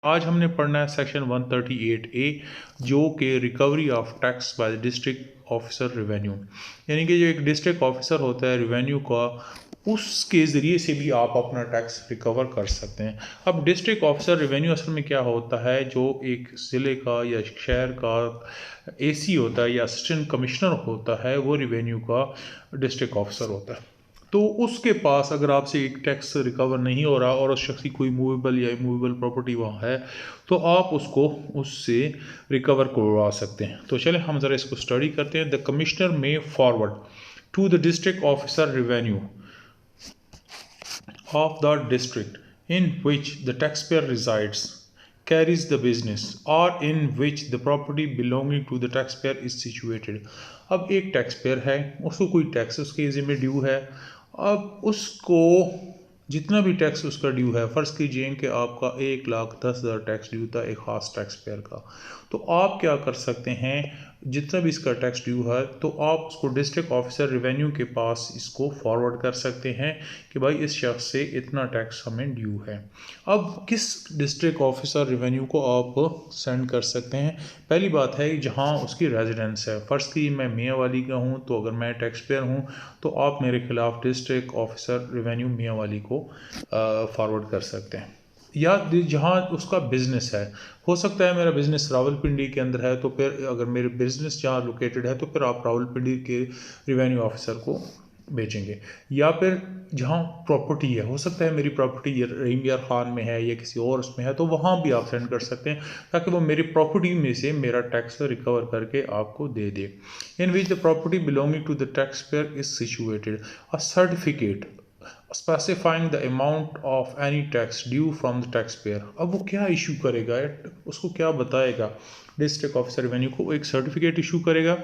आज हमने पढ़ना है सेक्शन 138A जो कि recovery of tax by the district officer revenue, यानी कि जो एक डिस्ट्रिक्ट ऑफिसर होता है रेवेन्यू का, उसके ज़रिए से भी आप अपना टैक्स रिकवर कर सकते हैं। अब डिस्ट्रिक्ट ऑफिसर रेवेन्यू असल में क्या होता है, जो एक ज़िले का या शहर का एसी होता है या असिस्टेंट कमिश्नर होता है, वो रेवेन्यू का डिस्ट्रिक्ट ऑफिसर होता है। तो उसके पास अगर आपसे एक टैक्स रिकवर नहीं हो रहा और उस शख्स की कोई मूवेबल या इमूवेबल प्रॉपर्टी वहाँ है, तो आप उसको उससे रिकवर करवा सकते हैं। तो चलें हम ज़रा इसको स्टडी करते हैं। The commissioner may forward to the district officer revenue of the district in which the taxpayer resides, carries the business, or in which the property belonging to the taxpayer is situated। अब एक taxpayer है, उसको कोई tax उसके ज़िम्मे due है। अब उसको जितना भी टैक्स उसका ड्यू है, फ़र्ज़ कीजिए कि आपका 1,10,000 टैक्स ड्यू था एक ख़ास टैक्सपेयर का, तो आप क्या कर सकते हैं, जितना भी इसका टैक्स ड्यू है तो आप उसको डिस्ट्रिक्ट ऑफिसर रेवेन्यू के पास इसको फॉरवर्ड कर सकते हैं कि भाई इस शख्स से इतना टैक्स हमें ड्यू है। अब किस डिस्ट्रिक्ट ऑफिसर रेवेन्यू को आप सेंड कर सकते हैं? पहली बात है जहां उसकी रेजिडेंस है। फ़र्ज़ की मैं मियांवाली का हूं, तो अगर मैं टैक्स पेयर हूं तो आप मेरे खिलाफ डिस्ट्रिक्ट ऑफिसर रेवेन्यू मियांवाली को फॉरवर्ड कर सकते हैं। या जहाँ उसका बिज़नेस है, हो सकता है मेरा बिज़नेस रावलपिंडी के अंदर है, तो फिर अगर मेरे बिज़नेस जहाँ लोकेटेड है तो फिर आप रावलपिंडी के रेवेन्यू ऑफिसर को भेजेंगे। या फिर जहाँ प्रॉपर्टी है, हो सकता है मेरी प्रॉपर्टी रहीम यार खान में है या किसी और उसमें है, तो वहाँ भी आप सेंड कर सकते हैं ताकि वो मेरी प्रॉपर्टी में से मेरा टैक्स रिकवर करके आपको दे दे। In which the property belonging to the tax payer is situated, a certificate specifying the amount of any tax due from the tax payer. अब वो क्या इशू करेगा, उसको क्या बताएगा, डिस्ट्रिक्ट ऑफिसर रेवेन्यू को एक सर्टिफिकेट इशू करेगा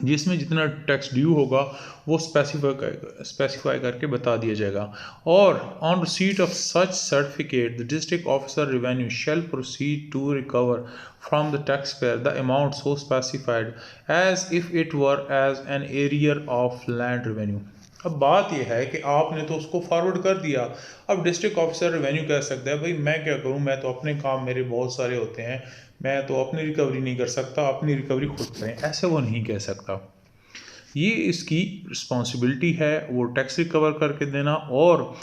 जिसमें जितना टैक्स ड्यू होगा वो स्पेसिफाई करके बता दिया जाएगा। और on receipt of such certificate the district officer revenue shall proceed to recover from the tax payer the amount so specified as if it were as an arrear of land revenue. अब बात यह है कि आपने तो उसको forward कर दिया। अब डिस्ट्रिक्ट ऑफिसर रेवेन्यू कह सकता है भाई मैं क्या करूं, मैं तो अपने काम मेरे बहुत सारे होते हैं, मैं तो अपनी रिकवरी नहीं कर सकता, अपनी रिकवरी खुद करें, ऐसे वो नहीं कह सकता। ये इसकी रिस्पॉन्सिबिलिटी है वो टैक्स रिकवर करके देना। और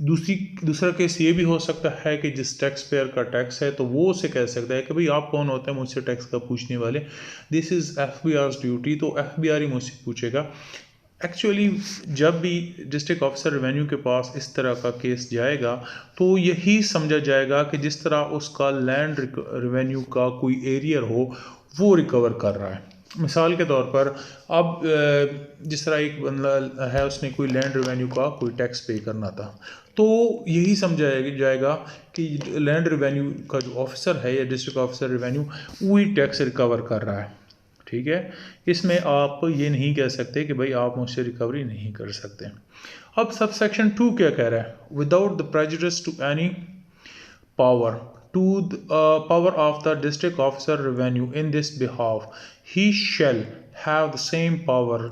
दूसरा केस ये भी हो सकता है कि जिस टैक्स पेयर का टैक्स है तो वो उसे कह सकता है कि भाई आप कौन होते हैं मुझसे टैक्स का पूछने वाले, दिस इज़ FBI ड्यूटी, तो FBI ही मुझसे पूछेगा। एक्चुअली जब भी डिस्ट्रिक्ट ऑफिसर रेवेन्यू के पास इस तरह का केस जाएगा तो यही समझा जाएगा कि जिस तरह उसका लैंड रेवेन्यू का कोई एरियर हो वो रिकवर कर रहा है। मिसाल के तौर पर अब जिस तरह एक बंदा है उसने कोई लैंड रेवेन्यू का कोई टैक्स पे करना था, तो यही समझा जाएगा कि लैंड रेवेन्यू का जो ऑफिसर है या डिस्ट्रिक्ट ऑफिसर रेवेन्यू वही टैक्स रिकवर कर रहा है। ठीक है, इसमें आप ये नहीं कह सकते कि भाई आप मुझसे रिकवरी नहीं कर सकते। अब सब सेक्शन 2 क्या कह रहा है, without the prejudice to any power to the power of the district officer revenue in this behalf, he shall have the same power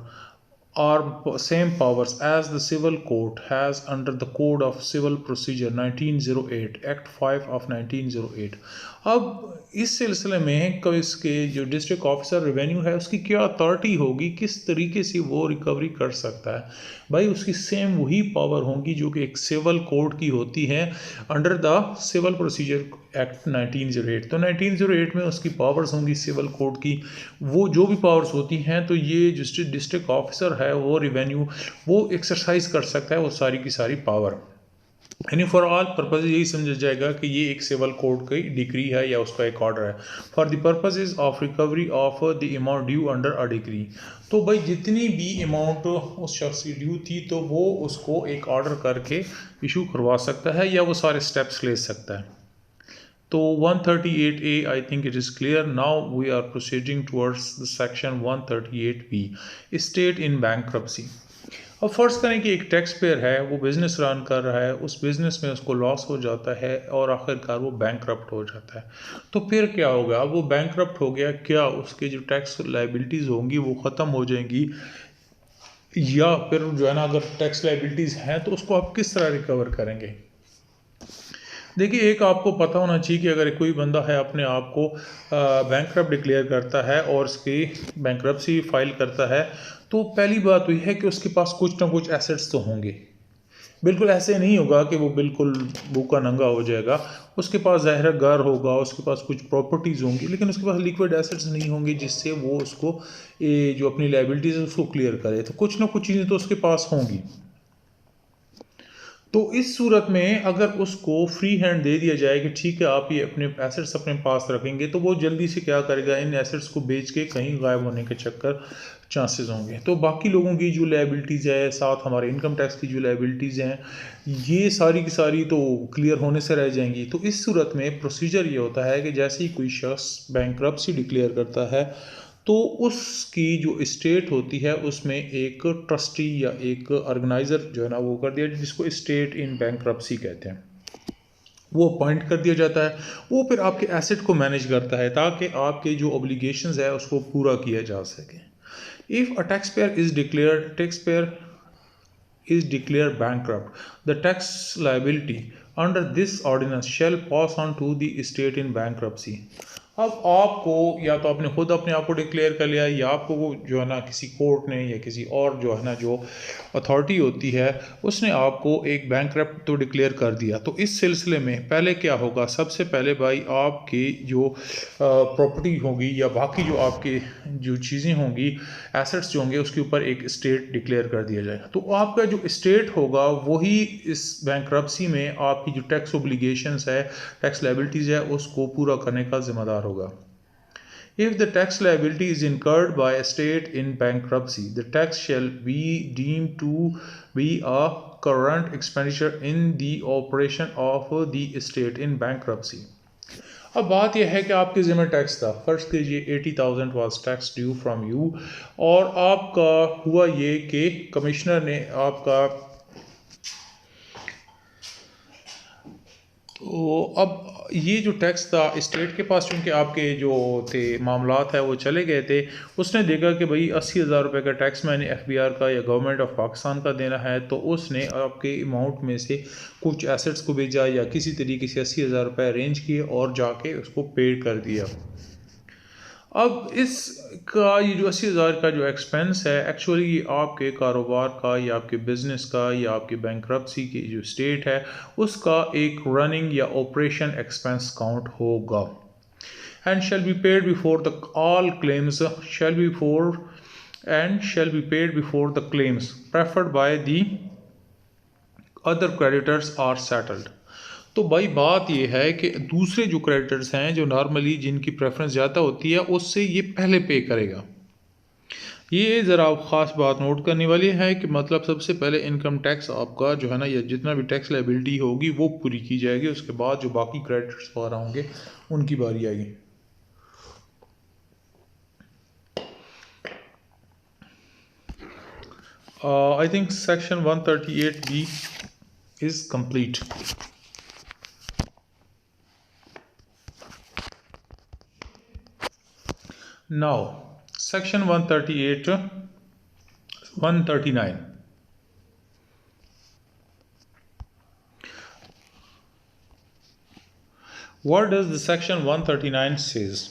or same powers as the civil court has under the Code of Civil Procedure 1908 Act 5 of 1908। अब इस सिलसिले में इसके जो district officer revenue है उसकी क्या authority होगी, किस तरीके से वो रिकवरी कर सकता है, भाई उसकी सेम वही पावर होंगी जो कि एक सिविल कोड की होती है under the civil procedure act 1908। तो 1908 में उसकी पावर्स होंगी सिविल कोड की, वो जो भी पावर्स होती हैं तो ये जो डिस्ट्रिक्ट ऑफिसर है वो रेवेन्यू वो एक्सरसाइज कर सकता है वो सारी की सारी पावर। यानी फॉर ऑल पर्पज यही समझा जाएगा कि ये एक सिविल कोड की डिग्री है या उसका एक ऑर्डर है for the purposes of recovery of the amount due under a degree. तो भाई जितनी भी अमाउंट उस शख्स की ड्यू थी तो वो उसको एक ऑर्डर करके इशू करवा सकता है या वो सारे स्टेप्स ले सकता है। तो 138A I think it is clear. Now we are proceeding towards the section 138B, state in bankruptcy. अब फ़र्ज़ करें कि एक टैक्स पेयर है, वो बिज़नेस रन कर रहा है, उस बिज़नेस में उसको लॉस हो जाता है और आखिरकार वो बैंकरप्ट हो जाता है। तो फिर क्या होगा, अब वो बैंकरप्ट हो गया, क्या उसके जो टैक्स लाइबिलिटीज़ होंगी वो ख़त्म हो जाएंगी, या फिर जो है ना अगर टैक्स लाइबिलिटीज़ हैं तो उसको आप किस तरह रिकवर करेंगे? देखिए, एक आपको पता होना चाहिए कि अगर कोई बंदा है अपने आप को बैंकरप्ट डिक्लेयर करता है और उसकी बैंकरप्सी फाइल करता है, तो पहली बात तो यह है कि उसके पास कुछ ना कुछ एसेट्स तो होंगे। बिल्कुल ऐसे नहीं होगा कि वो बिल्कुल भूखा नंगा हो जाएगा। उसके पास ज़ाहिर है घर होगा, उसके पास कुछ प्रॉपर्टीज़ होंगी, लेकिन उसके पास लिक्विड एसेट्स नहीं होंगे जिससे वो उसको ये जो अपनी लायबिलिटीज़ है उसको क्लियर करे। तो कुछ ना कुछ चीज़ें तो उसके पास होंगी। तो इस सूरत में अगर उसको फ्री हैंड दे दिया जाए कि ठीक है आप ये अपने एसेट्स अपने पास रखेंगे, तो वो जल्दी से क्या करेगा, इन एसेट्स को बेच के कहीं गायब होने के चक्कर चांसेस होंगे। तो बाकी लोगों की जो लायबिलिटीज़ है, साथ हमारे इनकम टैक्स की जो लायबिलिटीज़ हैं, ये सारी की सारी तो क्लियर होने से रह जाएंगी। तो इस सूरत में प्रोसीजर ये होता है कि जैसे ही कोई शख्स बैंकरप्सी डिक्लेयर करता है, तो उसकी जो स्टेट होती है उसमें एक ट्रस्टी या एक ऑर्गेनाइज़र जो है ना वो कर दिया, जिसको स्टेट इन बैंकरप्सी कहते हैं, वो अपॉइंट कर दिया जाता है। वो फिर आपके एसेट को मैनेज करता है ताकि आपके जो ऑब्लिगेशंस है उसको पूरा किया जा सके। If a taxpayer is declared bankrupt, the tax liability under this ordinance shall pass on to the state in bankruptcy। अब आपको या तो आपने खुद अपने आप को डिक्लेयर कर लिया, या आपको वो जो है ना किसी कोर्ट ने या किसी और जो है ना जो अथॉरिटी होती है उसने आपको एक बैंकरप्ट तो डिक्लेयर कर दिया। तो इस सिलसिले में पहले क्या होगा, सबसे पहले भाई आपकी जो प्रॉपर्टी होगी या बाकी जो आपके जो चीज़ें होंगी, एसेट्स जो होंगे, उसके ऊपर एक स्टेट डिक्लेयर कर दिया जाएगा। तो आपका जो स्टेट होगा वही इस बैंकरप्सी में आपकी जो टैक्स ओब्लिगेशंस है, टैक्स लायबिलिटीज़ है, उसको पूरा करने का जिम्मेदार होगा। If the tax liability is incurred by a state in bankruptcy, the tax shall be deemed to be a current expenditure in the operation of the state in bankruptcy। अब बात यह है कि आपके ज़िम्मे टैक्स था, फर्ज कीजिए 80,000 was tax due from you, और आपका हुआ ये कि कमिश्नर ने आपका, तो अब ये जो टैक्स था स्टेट के पास, चूँकि आपके जो थे मामलात है वो चले गए थे, उसने देखा कि भाई 80,000 रुपये का टैक्स मैंने FBR का या गवर्नमेंट ऑफ पाकिस्तान का देना है, तो उसने आपके अमाउंट में से कुछ एसेट्स को भेजा या किसी तरीके से 80,000 रुपये अरेंज किए और जाके उसको पे कर दिया। अब इसका ये जो 80,000 का जो एक्सपेंस है, एक्चुअली ये आपके कारोबार का या आपके बिजनेस का या आपके बैंकरप्सी की जो स्टेट है उसका एक रनिंग या ऑपरेशन एक्सपेंस काउंट होगा, and shall be paid before the all claims shall be paid before the claims preferred by the other creditors are settled। तो भाई बात ये है कि दूसरे जो क्रेडिटर्स हैं, जो नॉर्मली जिनकी प्रेफरेंस ज़्यादा होती है, उससे ये पहले पे करेगा। ये ज़रा आप ख़ास बात नोट करने वाली है कि मतलब सबसे पहले इनकम टैक्स आपका जो है ना, या जितना भी टैक्स लायबिलिटी होगी वो पूरी की जाएगी, उसके बाद जो बाकी क्रेडिटर्स वगैरह होंगे उनकी बारी आएगी। I think section 138B is complete. Now, section 139. What does the section 139 says?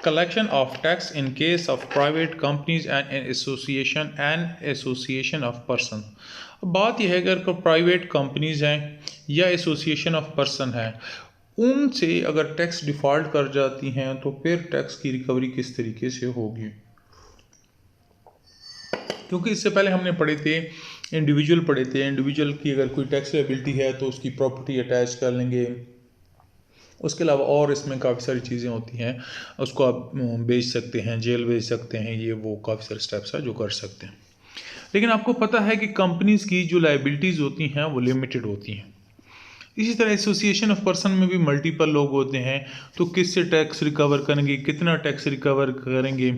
Collection of tax in case of private companies and an association of person। अब बात यह है कि अगर प्राइवेट कंपनीज हैं या एसोसिएशन ऑफ पर्सन है, उनसे अगर टैक्स डिफ़ॉल्ट कर जाती हैं तो फिर टैक्स की रिकवरी किस तरीके से होगी। क्योंकि इससे पहले हमने पढ़े थे इंडिविजुअल की अगर कोई टैक्स लायबिलिटी है तो उसकी प्रॉपर्टी अटैच कर लेंगे, उसके अलावा और इसमें काफ़ी सारी चीज़ें होती हैं, उसको आप बेच सकते हैं, जेल भेज सकते हैं, ये वो काफ़ी सारे स्टेप्स हैं जो कर सकते हैं। लेकिन आपको पता है कि कंपनीज़ की जो लायबिलिटीज़ होती हैं वो लिमिटेड होती हैं। इसी तरह एसोसिएशन ऑफ पर्सन में भी मल्टीपल लोग होते हैं, तो किससे टैक्स रिकवर करेंगे, कितना टैक्स रिकवर करेंगे।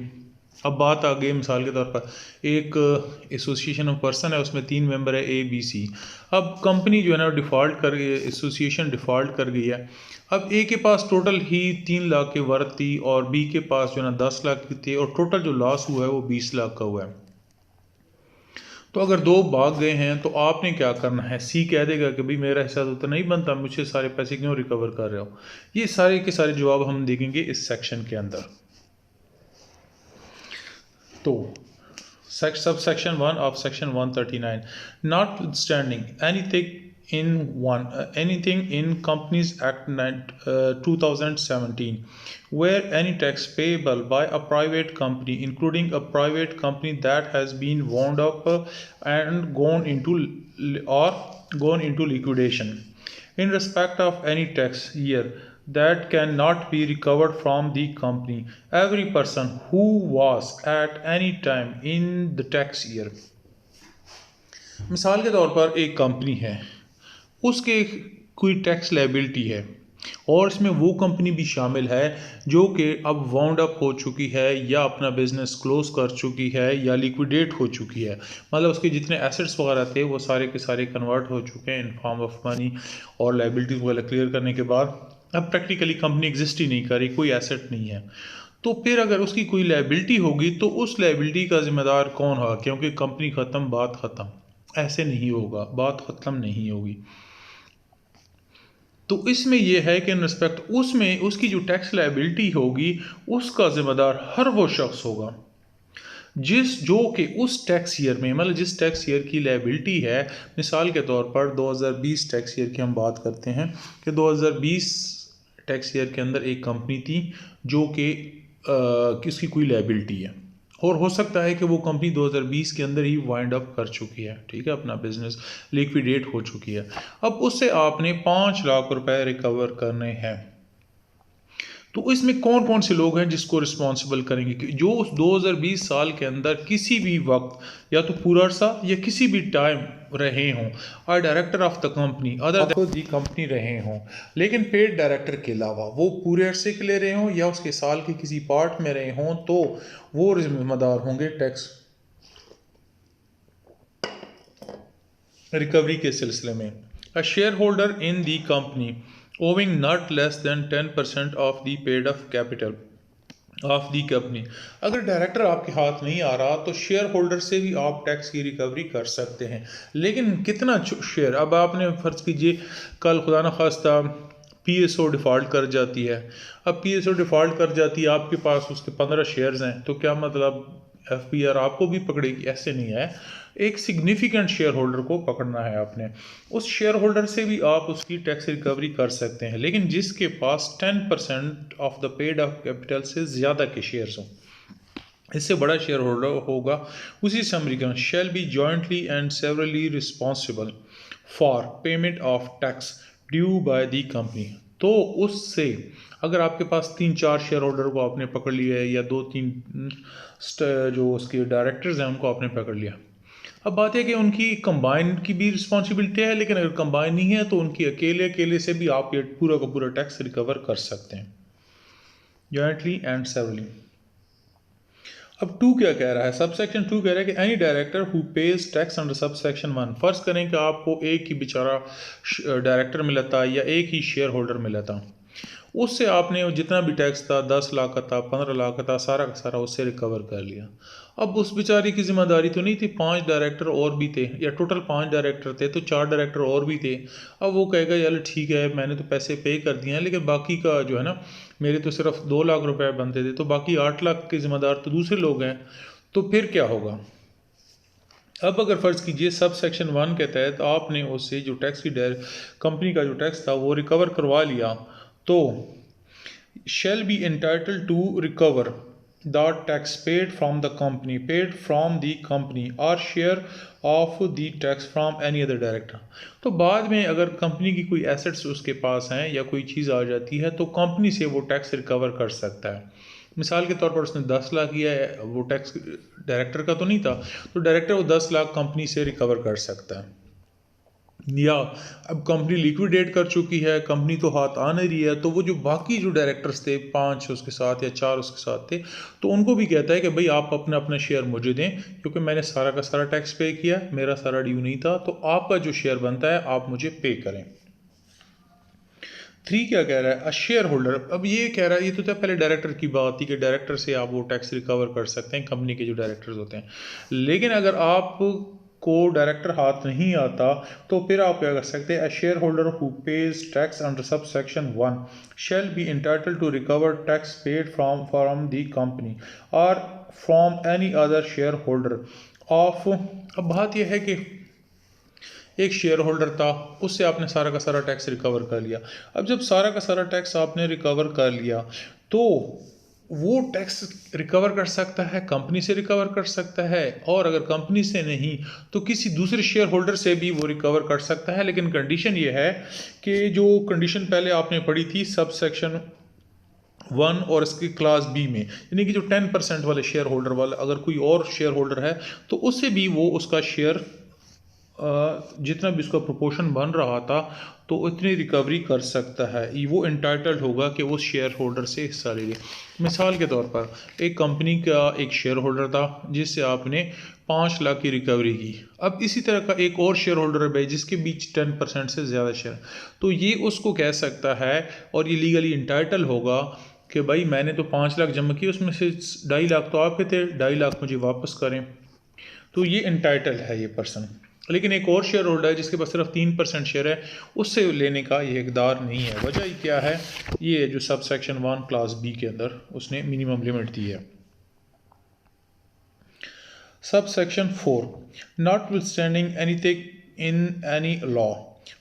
अब बात आ गई मिसाल के तौर पर एक एसोसिएशन ऑफ पर्सन है, उसमें 3 मेंबर है ABC। अब कंपनी जो है ना डिफ़ॉल्ट कर गई, एसोसिएशन डिफ़ॉल्ट कर गई है। अब A के पास टोटल ही 3 लाख के वर्थ थी और B के पास जो है ना 10 लाख की थी, और टोटल जो लॉस हुआ है वो 20 लाख का हुआ है। तो अगर दो भाग गए हैं तो आपने क्या करना है, सी कह देगा कि भाई मेरा हिस्सा तो नहीं बनता, मुझे सारे पैसे क्यों रिकवर कर रहे हो। ये सारे के सारे जवाब हम देखेंगे इस सेक्शन के अंदर। तो subsection 1 of section 139, notwithstanding anything in Companies Act 2017 where any tax payable by a private company, including a private company that has been wound up and gone into liquidation, in respect of any tax year that cannot be recovered from the company, every person who was at any time in the tax year। मिसाल के तौर पर एक company है, उसके कोई tax liability है और इसमें वो कंपनी भी शामिल है जो कि अब वाउंड अप हो चुकी है या अपना बिजनेस क्लोज कर चुकी है या लिक्विडेट हो चुकी है, मतलब उसके जितने एसेट्स वगैरह थे वो सारे के सारे कन्वर्ट हो चुके हैं इन फॉर्म ऑफ मनी और लायबिलिटीज वगैरह क्लियर करने के बाद अब प्रैक्टिकली कंपनी एग्जिस्ट ही नहीं कर रही, कोई एसेट नहीं है। तो फिर अगर उसकी कोई लायबिलिटी होगी तो उस लायबिलिटी का जिम्मेदार कौन होगा, क्योंकि कंपनी ख़त्म बात ख़त्म, ऐसे नहीं होगा, बात ख़त्म नहीं होगी। तो इसमें यह है कि इन रिस्पेक्ट उसमें उसकी जो टैक्स लायबिलिटी होगी उसका जिम्मेदार हर वो शख्स होगा जो कि उस टैक्स ईयर में, मतलब जिस टैक्स ईयर की लायबिलिटी है। मिसाल के तौर पर 2020 टैक्स ईयर की हम बात करते हैं कि 2020 टैक्स ईयर के अंदर एक कंपनी थी जो कि किसकी कोई लायबिलिटी है और हो सकता है कि वो कंपनी 2020 के अंदर ही वाइंड अप कर चुकी है, ठीक है, अपना बिजनेस लिक्विडेट हो चुकी है। अब उससे आपने 5 लाख रुपए रिकवर करने हैं। तो इसमें कौन कौन से लोग हैं जिसको रिस्पॉन्सिबल करेंगे कि जो उस 2020 साल के अंदर किसी भी वक्त या तो पूरा अरसा या किसी भी टाइम रहे हों और director of the company other the company रहे हों, लेकिन पेड डायरेक्टर के अलावा वो पूरे अरसे के लिए रहे हों या उसके साल के किसी पार्ट में रहे हों, तो वो जिम्मेदार होंगे टैक्स रिकवरी के सिलसिले में। A share holder in the company owing not less than 10% of the paid up capital of the company। अगर डायरेक्टर आपके हाथ नहीं आ रहा तो शेयर होल्डर से भी आप टैक्स की रिकवरी कर सकते हैं, लेकिन कितना शेयर। अब आपने फर्ज कीजिए कल खुदा न खास्ता पीएसओ डिफ़ॉल्ट कर जाती है, अब पीएसओ डिफ़ॉल्ट कर जाती है, आपके पास उसके 15 शेयर्स हैं, तो क्या मतलब एफपीआर आपको भी पकड़ेगी? ऐसे नहीं है, एक सिग्निफिकेंट शेयर होल्डर को पकड़ना है आपने, उस शेयर होल्डर से भी आप उसकी टैक्स रिकवरी कर सकते हैं, लेकिन जिसके पास 10% of the paid of capital से ज़्यादा के शेयर्स हों, इससे बड़ा शेयर होल्डर होगा, उसी समरी का shall be jointly and severally responsible for payment of tax due by the company. तो उससे अगर आपके पास 3-4 शेयर होल्डर को आपने पकड़ लिया है या 2-3 जो उसके डायरेक्टर्स हैं उनको आपने पकड़ लिया, अब बात है कि उनकी कंबाइन की भी रिस्पॉन्सिबिलिटी है, लेकिन अगर कंबाइन नहीं है तो उनकी अकेले अकेले से भी आप ये पूरा का पूरा टैक्स रिकवर कर सकते हैं जॉइंटली एंड सेवरली। अब 2 क्या कह रहा है, सबसेक्शन 2 कह रहा है कि any director who pays tax under subsection 1, फ़र्ज़ करें कि आपको एक ही बेचारा डायरेक्टर मिला था या एक ही शेयर होल्डर मिला था, उससे आपने जितना भी टैक्स था 10 लाख का था, 15 लाख का था, सारा का सारा उससे रिकवर कर लिया। अब उस बेचारी की जिम्मेदारी तो नहीं थी, 5 डायरेक्टर और भी थे या टोटल 5 डायरेक्टर थे तो 4 डायरेक्टर और भी थे। अब वो कहेगा यार ठीक है मैंने तो पैसे पे कर दिए हैं, लेकिन बाकी का जो है ना, मेरे तो सिर्फ 2 लाख रुपए बनते थे, तो बाकी 8 लाख के जिम्मेदार तो दूसरे लोग हैं, तो फिर क्या होगा। अब अगर फ़र्ज़ कीजिए सब सेक्शन 1 के तहत आपने उससे जो टैक्स की कंपनी का जो टैक्स था वो रिकवर करवा लिया, तो shall be entitled to recover the tax paid from the company or share of the tax from any other director। तो बाद में अगर कंपनी की कोई एसेट्स उसके पास हैं या कोई चीज़ आ जाती है तो कंपनी से वो टैक्स रिकवर कर सकता है। मिसाल के तौर पर उसने 10 लाख किया है, वो टैक्स डायरेक्टर का तो नहीं था, तो डायरेक्टर वो 10 लाख कंपनी से रिकवर कर सकता है। या अब कंपनी लिक्विडेट कर चुकी है, कंपनी तो हाथ आ नहीं रही है, तो वो जो बाकी जो डायरेक्टर्स थे 5 उसके साथ या 4 उसके साथ थे, तो उनको भी कहता है कि भाई आप अपना अपना शेयर मुझे दें, क्योंकि मैंने सारा का सारा टैक्स पे किया, मेरा सारा ड्यू नहीं था, तो आपका जो शेयर बनता है आप मुझे पे करें। 3 क्या कह रहा है, अ शेयर होल्डर। अब ये कह रहा है, ये तो था पहले डायरेक्टर की बात थी कि डायरेक्टर से आप वो टैक्स रिकवर कर सकते हैं, कंपनी के जो डायरेक्टर्स होते हैं, लेकिन अगर आप को डायरेक्टर हाथ नहीं आता, तो फिर आप क्या कर सकते हैं, share holder who pays tax under sub section 1 shall be entitled to recover tax paid from the company और from any other share holder of. अब बात यह है कि एक शेयर होल्डर था, उससे आपने सारा का सारा टैक्स रिकवर कर लिया। अब जब सारा का सारा टैक्स आपने रिकवर कर लिया, तो वो टैक्स रिकवर कर सकता है, कंपनी से रिकवर कर सकता है, और अगर कंपनी से नहीं तो किसी दूसरे शेयर होल्डर से भी वो रिकवर कर सकता है। लेकिन कंडीशन ये है कि जो कंडीशन पहले आपने पढ़ी थी सब सेक्शन 1 और इसकी क्लास बी में, यानी कि जो 10% वाले शेयर होल्डर वाला अगर कोई और शेयर होल्डर है तो उससे भी वो उसका शेयर जितना भी उसका प्रोपोर्शन बन रहा था तो उतनी रिकवरी कर सकता है, वो इंटाइटल्ड होगा कि उस शेयर होल्डर से हिस्सा ले ले। मिसाल के तौर पर एक कंपनी का एक शेयर होल्डर था जिससे आपने 5 लाख की रिकवरी की। अब इसी तरह का एक और शेयर होल्डर है भाई जिसके बीच 10% से ज़्यादा शेयर, तो ये उसको कह सकता है और ये लीगली इंटाइटल होगा कि भाई मैंने तो 5 लाख जमा किए, उसमें से 2.5 लाख तो आपके थे, 2.5 लाख मुझे वापस करें। तो ये इंटाइटल है ये पर्सन। लेकिन एक और शेयर होल्डर है जिसके पास सिर्फ 3% शेयर है, उससे लेने का ये इक़दार नहीं है। वजह ये क्या है, ये जो सब सेक्शन 1 क्लास बी के अंदर उसने मिनिमम लिमिट दी है। Sub section 4 notwithstanding anything in any law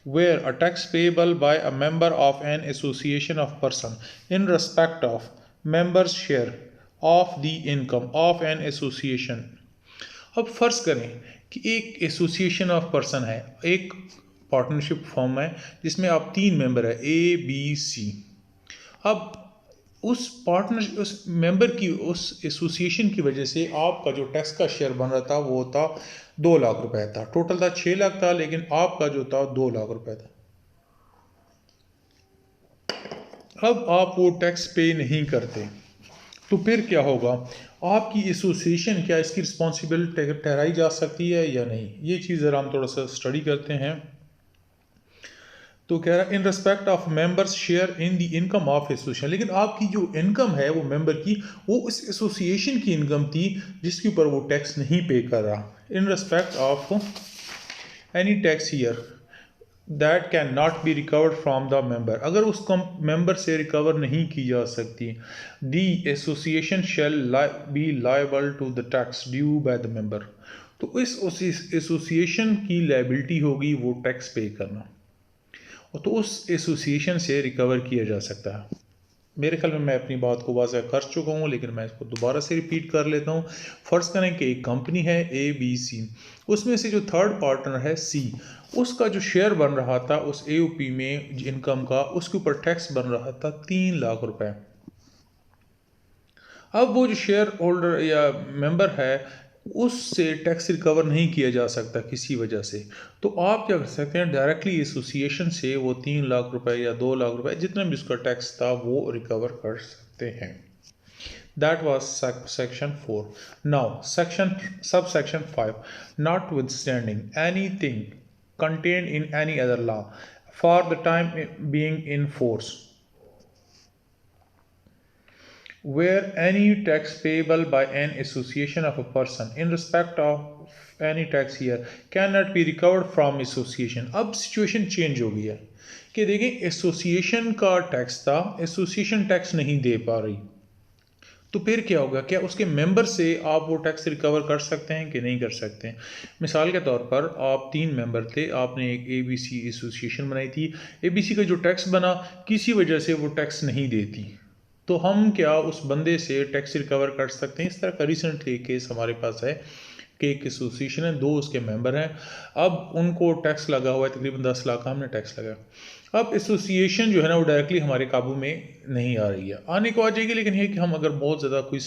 where a tax payable by a member of an association of person in respect of members share of the income of an association। अब फ़र्ज़ करें कि एक association of person है, एक partnership form है जिसमें आप 3 मेंबर है ए बी सी। अब उस मेंबर की उस एसोसिएशन की वजह से आपका जो टैक्स का शेयर बन रहा था वो था 2 लाख रुपए था, टोटल था 6 लाख था, लेकिन आपका जो था 2 लाख रुपए था। अब आप वो टैक्स पे नहीं करते तो फिर क्या होगा, आपकी एसोसिएशन क्या इसकी रिस्पॉन्सिबल ठहराई जा सकती है या नहीं, ये चीज़ ज़रा हम थोड़ा सा स्टडी करते हैं। तो कह रहा है इन respect of members share in the income of association, लेकिन आपकी जो इनकम है वो मेंबर की वो उस एसोसिएशन की इनकम थी जिसके ऊपर वो टैक्स नहीं पे कर रहा। In respect of any tax year that can not be recovered from the member, अगर उस मेंबर से रिकवर नहीं की जा सकती, the association shall be liable to the tax due by the member, तो इस एसोसिएशन की लायबिलिटी होगी वो टैक्स पे करना, और तो उस एसोसिएशन से रिकवर किया जा सकता है। मेरे ख्याल में मैं अपनी बात को वाज़ह कर चुका हूँ, लेकिन मैं इसको दोबारा से रिपीट कर लेता हूँ। फ़र्ज़ करें कि एक कंपनी है ए बी सी, उसमें से जो थर्ड पार्टनर है सी, उसका जो शेयर बन रहा था उस एओपी में इनकम का, उसके ऊपर टैक्स बन रहा था 3 लाख रुपए। अब वो जो शेयर होल्डर या मेंबर है उससे टैक्स रिकवर नहीं किया जा सकता किसी वजह से, तो आप क्या कर सकते हैं, डायरेक्टली एसोसिएशन से वो 3 लाख रुपए या 2 लाख रुपए जितना भी उसका टैक्स था वो रिकवर कर सकते हैं। That was section 4. Now subsection 5 notwithstanding anything contained in any other law for the time being in force where any tax payable by an association of a person in respect of any tax year cannot be recovered from association। अब situation change हो गई है कि देखें association का tax था, association tax नहीं दे पा रही, तो फिर क्या होगा, क्या उसके मेंबर से आप वो टैक्स रिकवर कर सकते हैं कि नहीं कर सकते हैं। मिसाल के तौर पर आप 3 मेंबर थे, आपने एक ABC एसोसिएशन बनाई थी, ABC का जो टैक्स बना किसी वजह से वो टैक्स नहीं देती, तो हम क्या उस बंदे से टैक्स रिकवर कर सकते हैं। इस तरह का रिसेंटली केस हमारे पास है कि एक एसोसिएशन है, 2 उसके मेंबर हैं, अब उनको टैक्स लगा हुआ है तकरीबन 10 लाख का हमने टैक्स लगाया। अब एसोसिएशन जो है ना वो डायरेक्टली हमारे काबू में नहीं आ रही है, आने को आ जाएगी, लेकिन ये कि हम अगर बहुत ज़्यादा कोई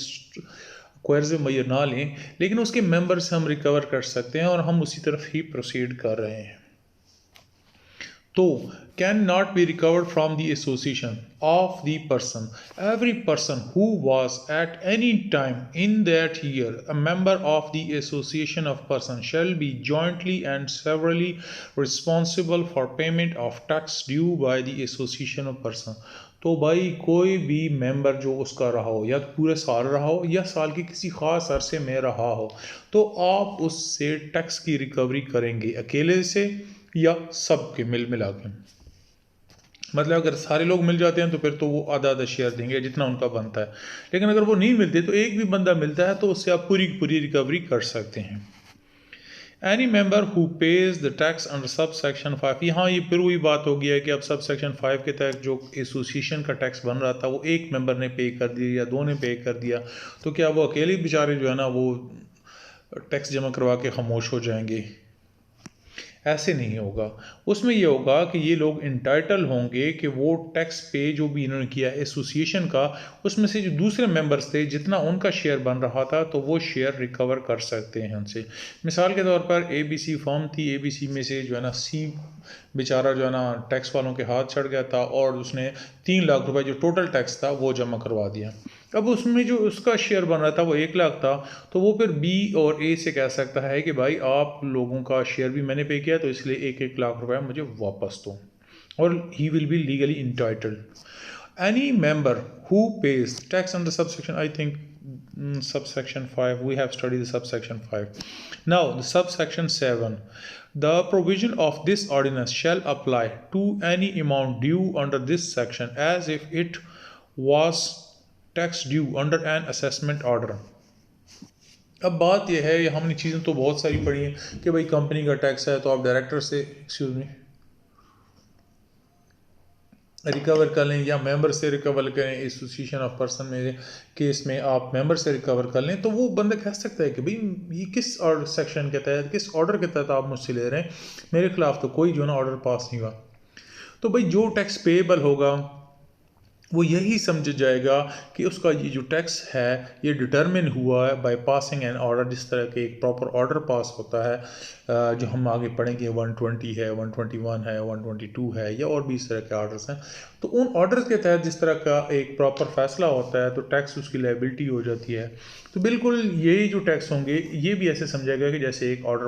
क्वार्ज़ मैयर ना लें, लेकिन उसके मेंबर से हम रिकवर कर सकते हैं और हम उसी तरफ ही प्रोसीड कर रहे हैं। तो can not be recovered from the association of the person. Every person who was at any time in that year a member of the association of persons shall be jointly and severally responsible for payment of tax due by the association of person. तो भाई कोई भी member जो उसका रहा हो या तो पूरे साल रहा हो या साल के किसी ख़ास अरसे में रहा हो, तो आप उससे टैक्स की रिकवरी करेंगे अकेले से या सब के मिला के। मतलब अगर सारे लोग मिल जाते हैं तो फिर तो वो आधा आधा शेयर देंगे जितना उनका बनता है, लेकिन अगर वो नहीं मिलते तो एक भी बंदा मिलता है तो उससे आप पूरी पूरी रिकवरी कर सकते हैं। Any member who page the tax under sub section 5, यहाँ ये फिर वही बात हो गया है कि अब सब सेक्शन 5 के तहत जो एसोसिएशन का टैक्स बन रहा था वो एक मेंबर ने पे कर दिया या दो ने पे कर दिया, तो क्या वो अकेले बेचारे जो है ना वो टैक्स जमा करवा के खामोश हो जाएंगे? ऐसे नहीं होगा। उसमें ये होगा कि ये लोग इंटाइटल होंगे कि वो टैक्स पे जो भी इन्होंने किया एसोसिएशन का, उसमें से जो दूसरे मेंबर्स थे जितना उनका शेयर बन रहा था तो वो शेयर रिकवर कर सकते हैं उनसे। मिसाल के तौर पर ABC फर्म थी, ABC में से जो है ना सी बेचारा जो है ना टैक्स वालों के हाथ चढ़ गया था और उसने 3 लाख रुपए जो टोटल टैक्स था वो जमा करवा दिया। अब उसमें जो उसका शेयर बन रहा था वो 1 लाख था, तो वो फिर B और A से कह सकता है कि भाई आप लोगों का शेयर भी मैंने पे किया तो इसलिए 1-1 लाख रुपए मुझे वापस दो, और he will be legally entitled. Any member who pays tax under subsection, I think subsection 5, we have studied the subsection 5. Now the subsection 7, the provision of this ordinance shall apply to any amount due under this section as if it was tax due under an assessment order. अब बात यह है, हमने चीज़ें तो बहुत सारी पढ़ी हैं कि भाई कंपनी का टैक्स है तो आप डायरेक्टर से रिकवर कर लें या मेंबर से रिकवर करें। एसोसिएशन ऑफ पर्सन में केस में आप मेंबर से रिकवर कर लें, तो वो बंदा कह सकता है कि भाई ये किस और सेक्शन के तहत, किस ऑर्डर के तहत आप मुझसे ले रहे हैं, मेरे खिलाफ तो कोई जो ना ऑर्डर पास नहीं हुआ। तो भाई जो टैक्स पेएबल होगा वो यही समझ जाएगा कि उसका ये जो टैक्स है ये डिटरमिन हुआ है बाय पासिंग एन ऑर्डर। जिस तरह के एक प्रॉपर ऑर्डर पास होता है जो हम आगे पढ़ेंगे, 120 है, 121 है, 122 है या और भी इस तरह के ऑर्डर्स हैं, तो उन ऑर्डर्स के तहत जिस तरह का एक प्रॉपर फैसला होता है तो टैक्स उसकी लायबिलिटी हो जाती है। तो बिल्कुल यही जो टैक्स होंगे ये भी ऐसे समझाएगा कि जैसे एक ऑर्डर